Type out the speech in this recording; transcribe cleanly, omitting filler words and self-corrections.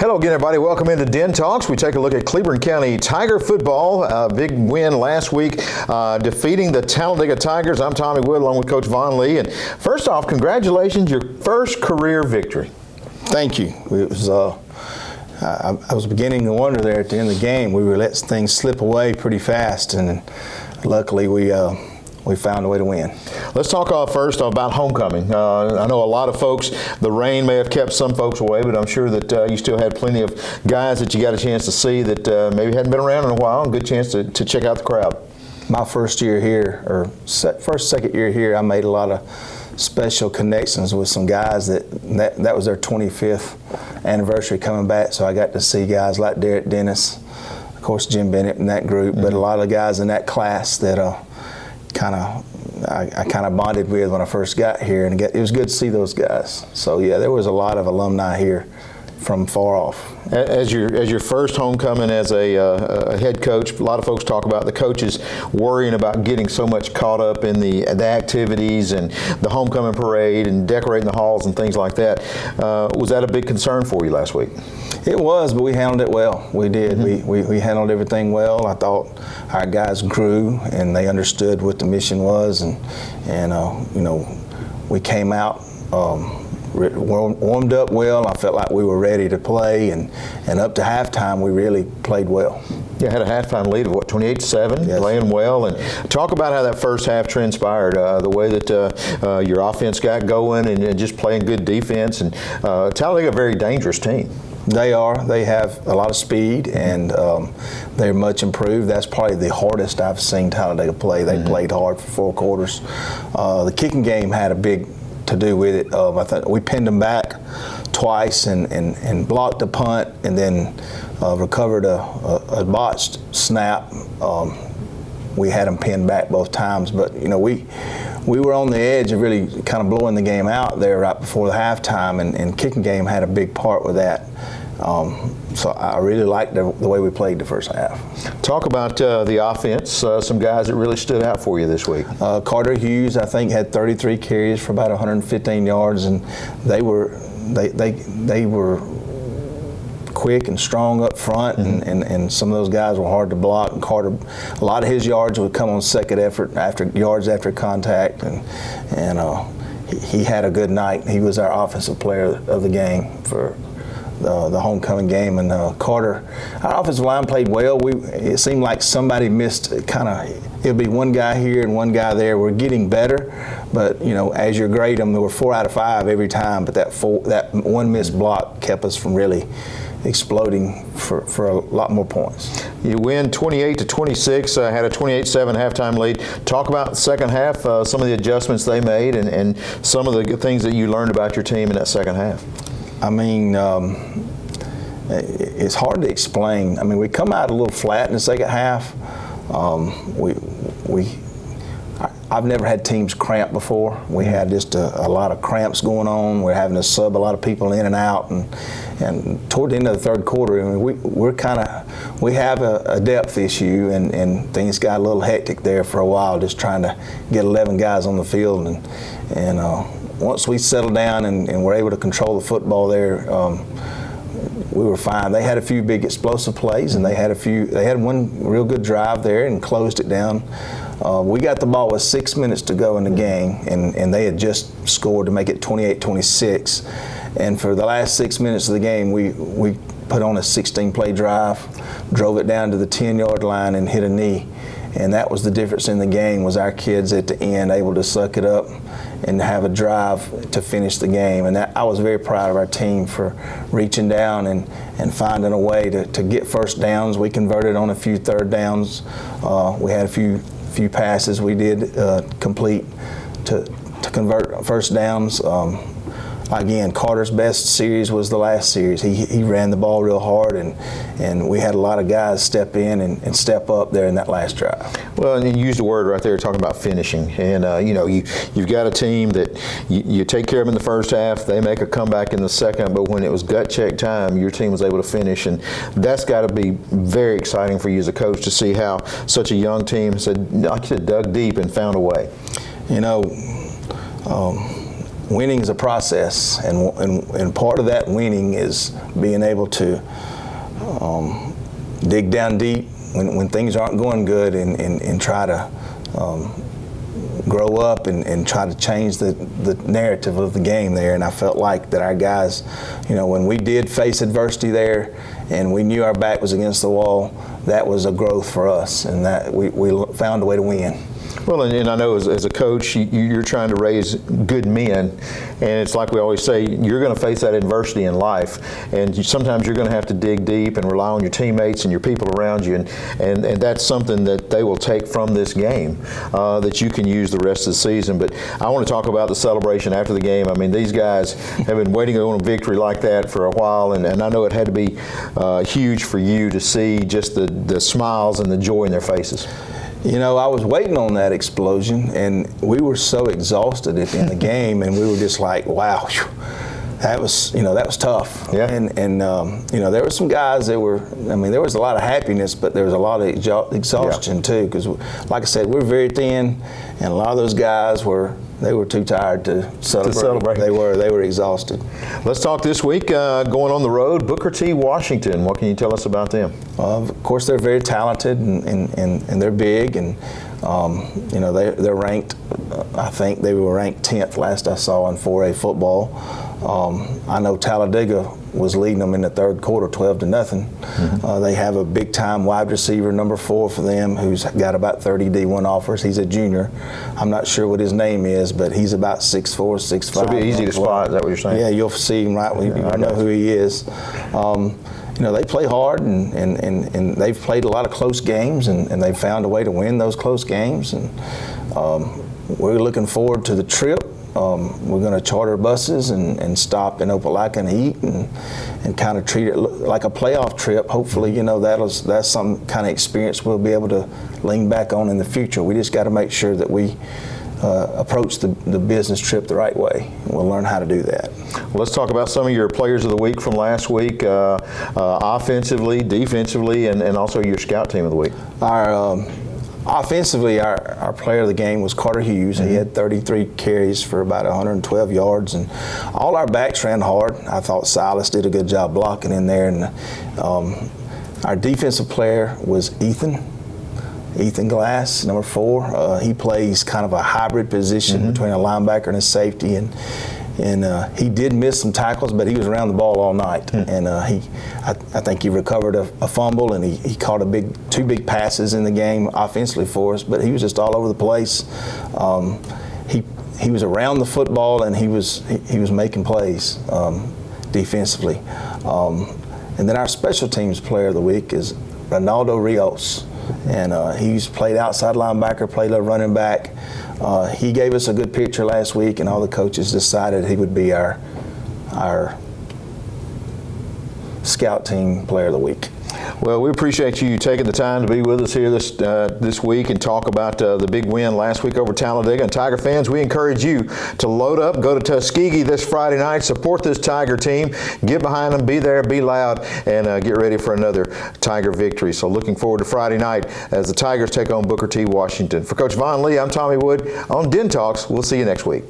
Hello again, everybody. Welcome into Den Talks. We take a look at Cleburne County Tiger football. Big win last week, defeating the Talladega Tigers. I'm Tommy Wood, along with Coach Vaughn Lee. And first off, congratulations, your first career victory. Thank you. It was. I was beginning to wonder there at the end of the game. We were letting things slip away pretty fast, and luckily we found a way to win. Let's talk first about homecoming. I know a lot of folks, the rain may have kept some folks away, but I'm sure that you still had plenty of guys that you got a chance to see that maybe hadn't been around in a while, and good chance to check out the crowd. My first year here, or second year here, I made a lot of special connections with some guys that was their 25th anniversary coming back, so I got to see guys like Derek Dennis, of course Jim Bennett in that group, but a lot of guys in that class that I kind of bonded with when I first got here, and it was good to see those guys. So yeah, there was a lot of alumni here from far off. As your first homecoming as a head coach, a lot of folks talk about the coaches worrying about getting so much caught up in the activities and the homecoming parade and decorating the halls and things like that. Was that a big concern for you last week? It was, but we handled it well. We did. Mm-hmm. We handled everything well. I thought our guys grew and they understood what the mission was, and you know, we came out. Warmed up well. I felt like we were ready to play, and up to halftime we really played well. Yeah, had a halftime lead of 28-7, yes. Playing well. And talk about how that first half transpired, the way that your offense got going and just playing good defense. And Talladega, a very dangerous team. They are. They have a lot of speed, and they're much improved. That's probably the hardest I've seen Talladega play. They played hard for 4 quarters. The kicking game had a big to do with it. I thought we pinned them back twice and blocked the punt, and then recovered a botched snap. We had them pinned back both times, but you know we were on the edge of really kind of blowing the game out there right before the halftime, and kicking game had a big part with that. So I really liked the way we played the first half. Talk about the offense, some guys that really stood out for you this week. Carter Hughes, I think, had 33 carries for about 115 yards, and they were quick and strong up front, and some of those guys were hard to block. And Carter, a lot of his yards would come on second effort after contact, and he had a good night. He was our offensive player of the game for the homecoming game. And Carter, our offensive line played well. It seemed like somebody missed it'll be one guy here and one guy there. We're getting better, but you know, as you grade them, there were 4 out of 5 every time, but that one missed block kept us from really exploding for a lot more points. You win 28-26, had a 28-7 halftime lead. Talk about the second half, some of the adjustments they made, and some of the things that you learned about your team in that second half. I mean, it's hard to explain. I mean, we come out a little flat in the second half. I've never had teams cramp before. We had just a lot of cramps going on. We're having to sub a lot of people in and out, and toward the end of the third quarter, I mean, we have a depth issue, and things got a little hectic there for a while, just trying to get 11 guys on the field, and once we settled down and were able to control the football there, we were fine. They had a few big explosive plays, and they had one real good drive there and closed it down. We got the ball with 6 minutes to go in the game, and they had just scored to make it 28-26. And for the last 6 minutes of the game, we put on a 16-play drive, drove it down to the 10-yard line and hit a knee. And that was the difference in the game, was our kids at the end able to suck it up and have a drive to finish the game. And I was very proud of our team for reaching down and finding a way to get first downs. We converted on a few third downs. We had a few passes we did complete to convert first downs. Again, Carter's best series was the last series. He ran the ball real hard, and we had a lot of guys step in and step up there in that last drive. Well, and you used the word right there, talking about finishing. And, you know, you've got a team that you take care of them in the first half, they make a comeback in the second, but when it was gut check time, your team was able to finish. And that's got to be very exciting for you as a coach to see how such a young team said, like you said, dug deep and found a way. You know, winning is a process, and part of that winning is being able to dig down deep when things aren't going good and try to grow up and try to change the narrative of the game there. And I felt like that our guys, when we did face adversity there and we knew our back was against the wall, that was a growth for us, and that we found a way to win. Well, and I know as a coach, you're trying to raise good men, and it's like we always say, you're going to face that adversity in life, and sometimes you're going to have to dig deep and rely on your teammates and your people around you, and that's something that they will take from this game that you can use the rest of the season. But I want to talk about the celebration after the game. I mean, these guys have been waiting on a victory like that for a while, and I know it had to be huge for you to see just the smiles and the joy in their faces. I was waiting on that explosion, and we were so exhausted at the end of the game, and we were just like, wow, that was tough. Yeah. And there were some guys that were, there was a lot of happiness, but there was a lot of exhaustion too, because like I said, we're very thin, and a lot of those guys were too tired to celebrate. They were exhausted. Let's talk this week, going on the road, Booker T. Washington. What can you tell us about them? Of course, they're very talented, and they're big, and they're ranked. I think they were ranked 10th last I saw in 4A football. I know Talladega was leading them in the third quarter, 12-0. Mm-hmm. They have a big-time wide receiver, number 4 for them, who's got about 30 D1 offers. He's a junior. I'm not sure what his name is, but he's about 6'4", 6'5". So it'll be easy to spot. Is that what you're saying? Yeah, you'll see him right. I know who he is. They play hard, and they've played a lot of close games, and they've found a way to win those close games. And we're looking forward to the trip. We're going to charter buses and stop in Opelika and eat and kind of treat it like a playoff trip. Hopefully, that's some kind of experience we'll be able to lean back on in the future. We just got to make sure that we approach the business trip the right way. We'll learn how to do that. Well, let's talk about some of your players of the week from last week, offensively, defensively, and also your scout team of the week. Offensively, our player of the game was Carter Hughes. Mm-hmm. He had 33 carries for about 112 yards, and all our backs ran hard. I thought Silas did a good job blocking in there, and our defensive player was Ethan Glass, number 4. He plays kind of a hybrid position between a linebacker and a safety, and he did miss some tackles, but he was around the ball all night. And I think he recovered a fumble, and he caught 2 big passes in the game offensively for us, but he was just all over the place. He was around the football, and he was making plays defensively. And then our special teams player of the week is Ronaldo Rios. And he's played outside linebacker, played a running back. He gave us a good picture last week, and all the coaches decided he would be our scout team player of the week. Well, we appreciate you taking the time to be with us here this week and talk about the big win last week over Talladega. And Tiger fans, we encourage you to load up, go to Tuskegee this Friday night, support this Tiger team, get behind them, be there, be loud, and get ready for another Tiger victory. So looking forward to Friday night as the Tigers take on Booker T. Washington. For Coach Von Lee, I'm Tommy Wood on Den Talks. We'll see you next week.